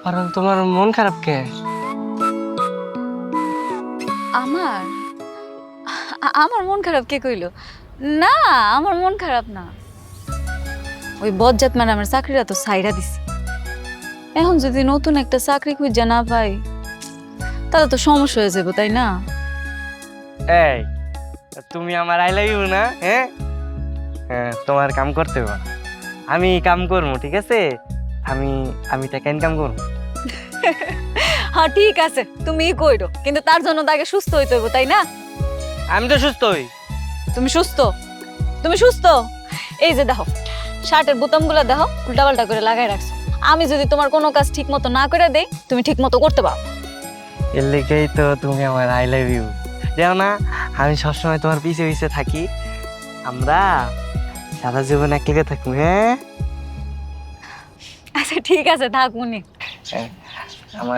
পারুল, তোমার মন খারাপ কে? আমার আমার মন খারাপ কে কইলো? না, আমার মন খারাপ না। ওই বজ্জাত ম্যাডামের চাকরিটা তো ছাইড়া দিছি। এখন যদি নতুন একটা চাকরি খুঁজে না পাই তাহলে তো সমস্যা হয়ে যাবে, তাই না? এই, তুমি আমার আই লাভ ইউ না? হ্যাঁ হ্যাঁ, তোমার কাম করতে হবে না। আমি কাম করবো, ঠিক আছে? আমি আমি টাকা ইনকাম করবো। হ্যাঁ ঠিক আছে, তুমি কইরো, কিন্তু তার জন্য তো আগে সুস্থ হইতে হইব, তাই না? আমি তো সুস্থ হই। তুমি সুস্থ? তুমি সুস্থ? এই যে দেখো, শার্টের বোতামগুলো দেখো উল্টাপাল্টা করে লাগাই রাখছো। আমি যদি তোমার কোনো কাজ ঠিক মতো না করে দেই, তুমি ঠিক মতো করতে পারো। এর লেগেই তো তুমি আমার আই লাভ ইউ। দেখো না, আমি সবসময় তোমার পিছে পিছে থাকি। আমরা সারা জীবন এক লেগে থাকবো। হ্যাঁ আচ্ছা ঠিক আছে, থাক মুনি। আমার